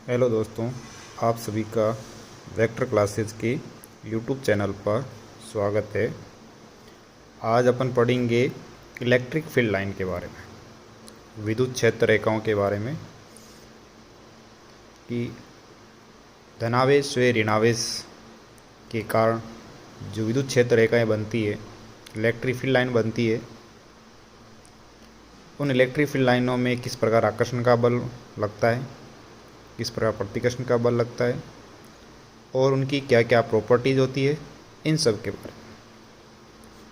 Hello दोस्तों, आप सभी का वेक्टर क्लासेस की यूट्यूब चैनल पर स्वागत है। आज अपन पढ़ेंगे इलेक्ट्रिक फील्ड लाइन के बारे में, विद्युत क्षेत्र रेखाओं के बारे में कि धनावेश व ऋणावेश के कारण जो विद्युत क्षेत्र रेखाएं बनती है, इलेक्ट्रिक फील्ड लाइन बनती है, उन इलेक्ट्रिक फील्ड लाइनों में किस प्रकार आकर्षण का बल लगता है, किस प्रकार प्रतिकर्षण का बल लगता है और उनकी क्या क्या प्रॉपर्टीज होती है, इन सब के बारे में।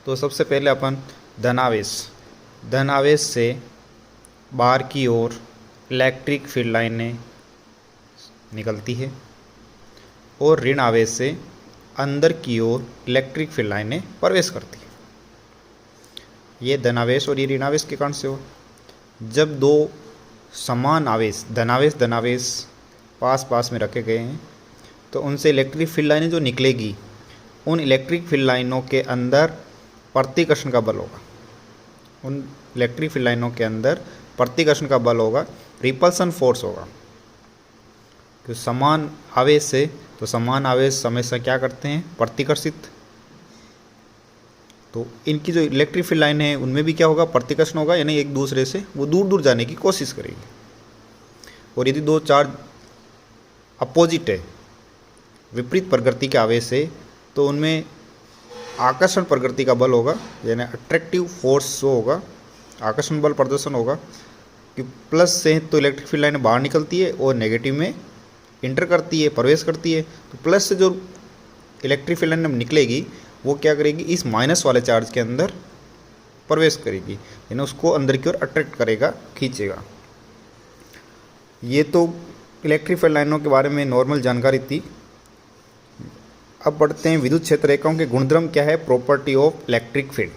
तो सबसे पहले अपन धनावेश से बाहर की ओर इलेक्ट्रिक फील्ड लाइनें निकलती है और ऋण आवेश से अंदर की ओर इलेक्ट्रिक फील्ड लाइनें प्रवेश करती है। ये धनावेश और ये ऋणावेश के कारण से हो। जब दो समान आवेश धनावेश पास पास में रखे गए हैं तो उनसे इलेक्ट्रिक फील्ड लाइनें जो निकलेगी, उन इलेक्ट्रिक फील्ड लाइनों के अंदर प्रतिकर्षण का बल होगा। उन इलेक्ट्रिक फील्ड लाइनों के अंदर प्रतिकर्षण का बल होगा, रिपल्सन फोर्स होगा। तो समान आवेश है तो समान आवेश हमेशा क्या करते हैं, प्रतिकर्षित। तो इनकी जो इलेक्ट्रिक फील्ड लाइन है उनमें भी क्या होगा, प्रतिकर्षण होगा, यानी एक दूसरे से वो दूर दूर जाने की कोशिश करेगी। और यदि दो चार्ज अपोजिट है, विपरीत प्रकृति के आवेश है, तो उनमें आकर्षण प्रकृति का बल होगा, यानी अट्रैक्टिव फोर्स जो होगा, आकर्षण बल प्रदर्शन होगा कि प्लस से तो इलेक्ट्रिक फील्ड लाइन बाहर निकलती है और नेगेटिव में इंटर करती है, प्रवेश करती है। तो प्लस से जो इलेक्ट्रिक फील्ड लाइन निकलेगी वो क्या करेगी, इस माइनस वाले चार्ज के अंदर प्रवेश करेगी, यानी उसको अंदर की ओर अट्रैक्ट करेगा, खींचेगा। ये तो इलेक्ट्रिक फील्ड लाइनों के बारे में नॉर्मल जानकारी थी। अब बढ़ते हैं विद्युत क्षेत्र रेखाओं के गुणधर्म क्या है, प्रॉपर्टी ऑफ इलेक्ट्रिक फील्ड।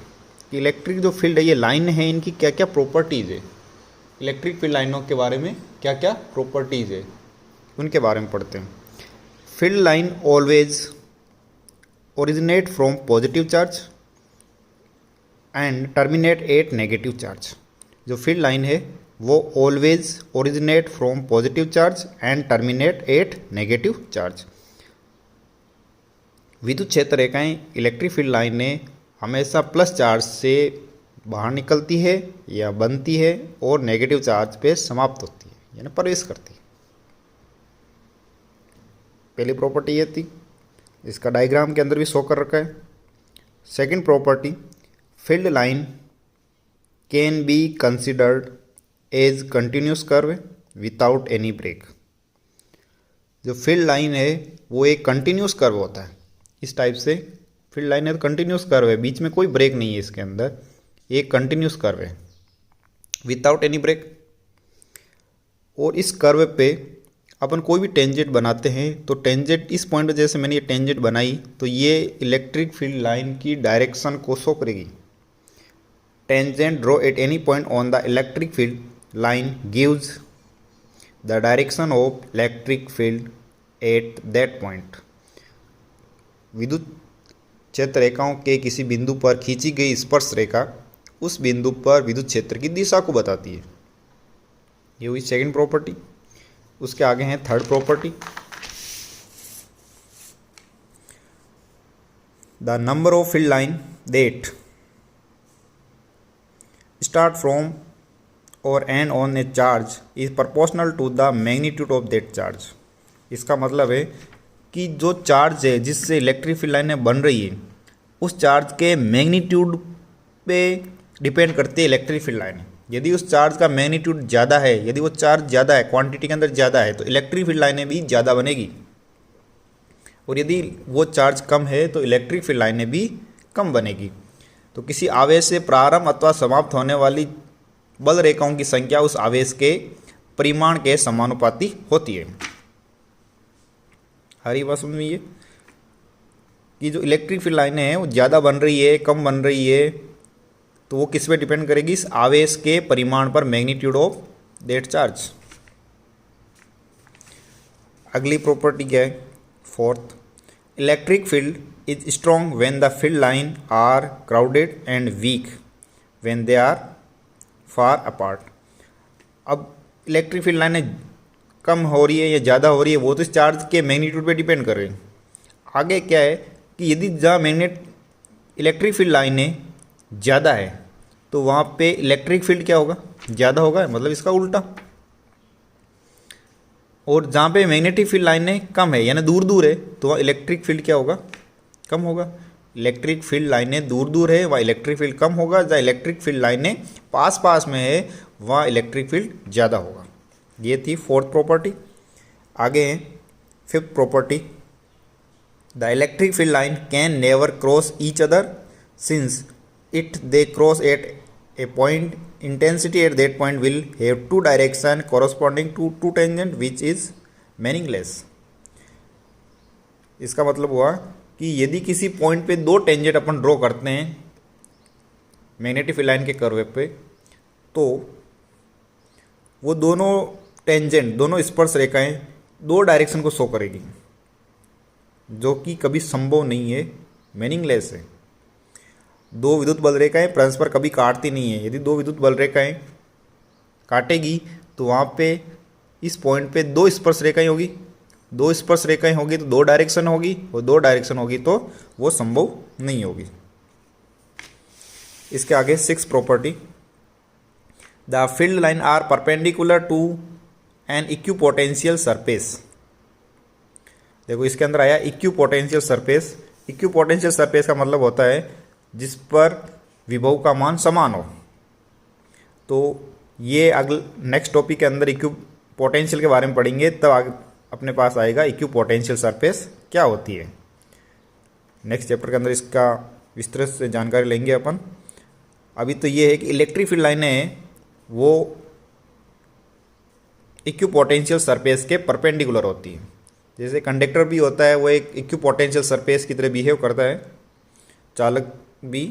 कि इलेक्ट्रिक जो फील्ड है, ये लाइन है, इनकी क्या क्या प्रॉपर्टीज़ है, इलेक्ट्रिक फील्ड लाइनों के बारे में क्या क्या प्रॉपर्टीज़ है, उनके बारे में पढ़ते हैं। Field line always originate from positive charge and terminate at negative charge. जो फील्ड लाइन है वो always originate from positive charge and terminate at negative charge. विद्युत क्षेत्र रेखाएं, इलेक्ट्रिक फील्ड लाइनें हमेशा प्लस चार्ज से बाहर निकलती है या बनती है और नेगेटिव चार्ज पे समाप्त होती है, यानी प्रवेश करती है। पहली प्रॉपर्टी ये थी, इसका डायग्राम के अंदर भी शो कर रखा है। Second property, field line can be considered as continuous curve without any break. जो फील्ड लाइन है वो एक कंटिन्यूस कर्व होता है। इस टाइप से फील्ड लाइन है तो कंटिन्यूस कर्व है, बीच में कोई ब्रेक नहीं है, इसके अंदर एक कंटिन्यूस कर्व है विदाउट एनी ब्रेक। और इस कर्व पे अपन कोई भी टेंजेंट बनाते हैं तो टेंजेंट इस पॉइंट पे, जैसे मैंने ये टेंजेंट बनाई तो ये इलेक्ट्रिक फील्ड लाइन की डायरेक्शन को शो करेगी। Tangent draw at any point on the electric field line gives the direction of electric field at that point. विद्युत क्षेत्र रेखाओं के किसी बिंदु पर खींची गई स्पर्श रेखा उस बिंदु पर विद्युत क्षेत्र की दिशा को बताती है। ये हुई सेकंड प्रॉपर्टी। उसके आगे हैं third property, the number of field line that start from or end on a charge is proportional to the magnitude of that charge. इसका मतलब है कि जो चार्ज है जिससे इलेक्ट्रिक फील्ड लाइनें बन रही है, उस चार्ज के मैग्नीट्यूड पे डिपेंड करती है इलेक्ट्रिक फील्ड लाइनें। यदि उस चार्ज का मैग्नीट्यूड ज़्यादा है, यदि वो चार्ज ज़्यादा है, क्वांटिटी के अंदर ज़्यादा है, तो इलेक्ट्रिक फील्ड लाइनें भी ज़्यादा बनेगी। और यदि वो चार्ज कम है तो इलेक्ट्रिक फील्ड लाइनें भी कम बनेगी। तो किसी आवेश से प्रारंभ अथवा समाप्त होने वाली बल रेखाओं की संख्या उस आवेश के परिमाण के समानुपाती होती है। हरी बात समझ में ये कि जो इलेक्ट्रिक फील्ड लाइनें हैं वो ज़्यादा बन रही है, कम बन रही है, तो वो किस पे डिपेंड करेगी, इस आवेश के परिमाण पर, मैग्नीट्यूड ऑफ दैट चार्ज। अगली प्रॉपर्टी क्या है, fourth, electric field is strong when the field line are crowded and weak when they are far apart. अब इलेक्ट्रिक फील्ड लाइनें कम हो रही है या ज़्यादा हो रही है वो तो इस चार्ज के मैग्नीट्यूड पे डिपेंड कर रही है। आगे क्या है कि यदि जहाँ इलेक्ट्रिक फील्ड लाइनें ज़्यादा है तो वहाँ पे इलेक्ट्रिक फील्ड क्या होगा, ज़्यादा होगा, मतलब इसका उल्टा। और जहाँ पे मैग्नेटिक फील्ड लाइनें कम है यानी दूर दूर है तो वहाँ इलेक्ट्रिक फील्ड क्या होगा, कम होगा। इलेक्ट्रिक फील्ड लाइनें दूर दूर है वहाँ इलेक्ट्रिक फील्ड कम होगा, जहाँ इलेक्ट्रिक फील्ड लाइनें पास पास में है वहाँ इलेक्ट्रिक फील्ड ज़्यादा होगा। ये थी फोर्थ प्रॉपर्टी। आगे है fifth property, the electric field line can never cross each other since it they cross at a point intensity at that point will have two direction corresponding to two tangent which is meaningless। इसका मतलब हुआ कि यदि किसी point पे दो tangent अपन draw करते हैं मैग्नेटिक फील्ड लाइन के कर्व पे तो वो दोनों टेंजेंट, दोनों स्पर्श रेखाएं दो डायरेक्शन को शो करेगी, जो कि कभी संभव नहीं है, मीनिंगलेस है। दो विद्युत बल रेखाएं परस्पर कभी काटती नहीं है। यदि दो विद्युत बल रेखाएं काटेगी तो वहाँ पे इस पॉइंट पे दो स्पर्श रेखाएं होगी, दो स्पर्श रेखाएं होगी तो दो डायरेक्शन होगी, और दो डायरेक्शन होगी तो वो संभव नहीं होगी। इसके आगे six property, the field line are perpendicular to an equipotential surface. देखो इसके अंदर आया इक्विपोटेंशियल सरफेस। इक्विपोटेंशियल सरफेस का मतलब होता है जिस पर विभव का मान समान हो। तो ये अगले नेक्स्ट टॉपिक के अंदर इक्विपोटेंशियल के बारे में पढ़ेंगे, तब आगे अपने पास आएगा इक्विपोटेंशियल सरफेस क्या होती है। नेक्स्ट चैप्टर के अंदर इसका विस्तृत से जानकारी लेंगे अपन। अभी तो ये है कि इलेक्ट्रिक फील्ड लाइनें हैं वो इक्विपोटेंशियल सरफेस के परपेंडिकुलर होती है। जैसे कंडक्टर भी होता है वो एक इक्विपोटेंशियल सरफेस की तरह बिहेव करता है, चालक भी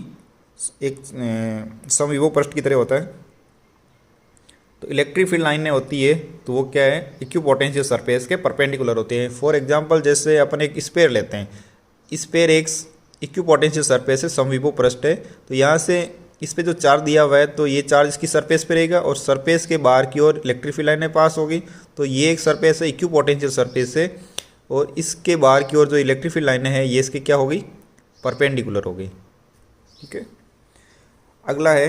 एक समविभव पृष्ठ की तरह होता है। तो इलेक्ट्रिक फील्ड लाइनें होती है तो वो क्या है, इक्विपोटेंशियल सरफेस के परपेंडिकुलर होते हैं। फॉर एग्जांपल जैसे अपन एक स्फीयर लेते हैं, स्फीयर एक इक्विपोटेंशियल सरफेस है, समविभव पृष्ठ है। तो यहाँ से इस पे जो चार्ज दिया हुआ है तो ये चार्ज इसकी सरफेस पे रहेगा और सरफेस के बाहर की ओर इलेक्ट्रिक फील्ड लाइनें पास होगी। तो ये एक सरफेस है, इक्विपोटेंशियल सरफेस है, और इसके बाहर की ओर जो इलेक्ट्रिक फील्ड लाइनें हैं ये इसके क्या होगी, परपेंडिकुलर होगी। ठीक है। अगला है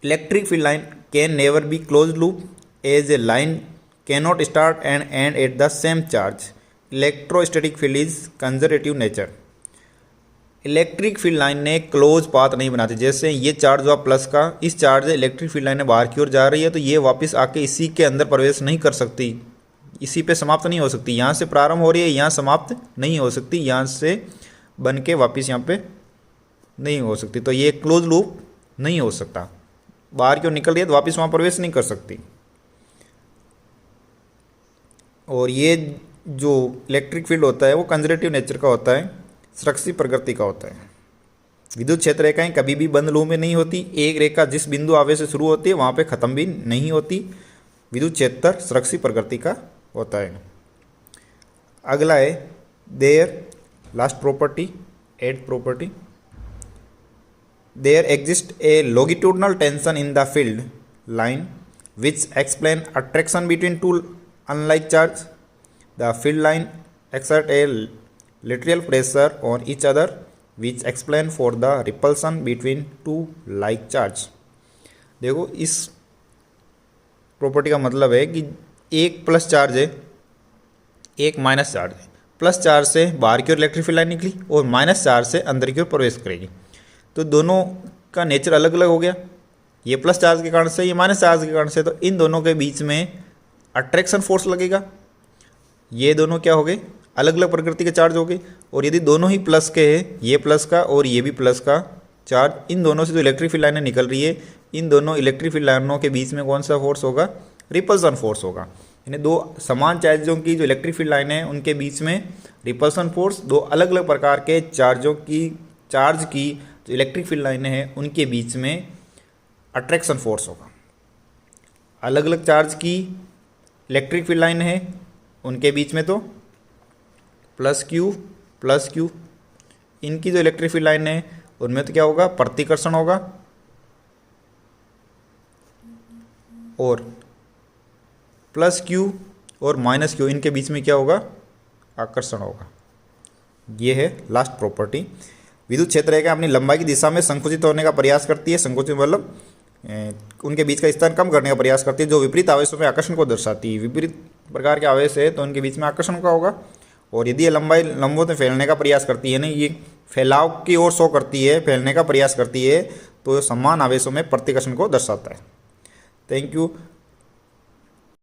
electric field line can never be close loop as a line can not start and end at the same charge. Electrostatic field is conservative nature. Electric field line ने क्लोज पाथ नहीं बनाती। जैसे ये चार्ज हुआ plus का, इस charge से electric field line बाहर की ओर जा रही है तो ये वापस आके इसी के अंदर प्रवेश नहीं कर सकती, इसी पे समाप्त नहीं हो सकती। यहाँ से प्रारंभ हो रही है, यहाँ समाप्त नहीं हो सकती, यहाँ से बन के वापस यहाँ पे नहीं हो सकती। तो ये क्लोज लूप नहीं हो सकता, बाहर की ओर निकल रही है तो वापस वहाँ प्रवेश नहीं कर सकती। और ये जो इलेक्ट्रिक फील्ड होता है वो कंजर्वेटिव नेचर का होता है, सुरक्षित प्रकृति का होता है। विद्युत क्षेत्र रेखाएं कभी भी बंद लूप में नहीं होती। एक रेखा जिस बिंदु आवेश से शुरू होती है वहाँ पे ख़त्म भी नहीं होती। विद्युत क्षेत्र सुरक्षित प्रकृति का होता है। अगला है there last property, eight property, there exist a longitudinal tension in the field line which explain attraction between two unlike charge. The field line exert a lateral pressure on each other which explain for the repulsion between two like charge। देखो इस property का मतलब है कि एक plus charge है, एक minus charge है। प्लस चार्ज से बाहर की ओर इलेक्ट्रिक फील्ड लाइन निकली और माइनस चार्ज से अंदर की ओर प्रवेश करेगी, तो दोनों का नेचर अलग अलग हो गया। ये प्लस चार्ज के कारण से, ये माइनस चार्ज के कारण से, तो इन दोनों के बीच में अट्रैक्शन फोर्स लगेगा। ये दोनों क्या हो गए, अलग अलग प्रकृति के चार्ज हो गए। और यदि दोनों ही प्लस के हैं, ये प्लस का और ये भी प्लस का चार्ज, इन दोनों से जो इलेक्ट्रिक फील्ड लाइनें निकल रही है, इन दोनों इलेक्ट्रिक फील्ड लाइनों के बीच में कौन सा फोर्स होगा, रिपल्सन फोर्स होगा। यानी दो समान चार्जों की जो इलेक्ट्रिक फील्ड लाइनें हैं उनके बीच में रिपल्सन फोर्स, दो अलग अलग प्रकार के चार्ज की जो इलेक्ट्रिक फील्ड लाइनें हैं उनके बीच में अट्रैक्शन फोर्स होगा। अलग अलग चार्ज की इलेक्ट्रिक फील्ड लाइन है उनके बीच में तो प्लस क्यू, इनकी जो इलेक्ट्रिक फील्ड लाइन है उनमें तो क्या होगा, प्रतिकर्षण होगा। और प्लस क्यू और माइनस क्यू इनके बीच में क्या होगा, आकर्षण होगा। ये है लास्ट प्रॉपर्टी। विद्युत क्षेत्र रेखा अपनी लंबाई की दिशा में संकुचित होने का प्रयास करती है। संकुचित मतलब उनके बीच का स्थान कम करने का प्रयास करती है, जो विपरीत आवेशों में आकर्षण को दर्शाती है। विपरीत प्रकार के आवेश है तो उनके बीच में आकर्षण का होगा। और यदि ये लंबाई लंबवत में फैलने का प्रयास करती है ना, ये फैलाव की ओर शो करती है, फैलने का प्रयास करती है, तो समान आवेशों में प्रतिकर्षण को दर्शाता है। Thank you.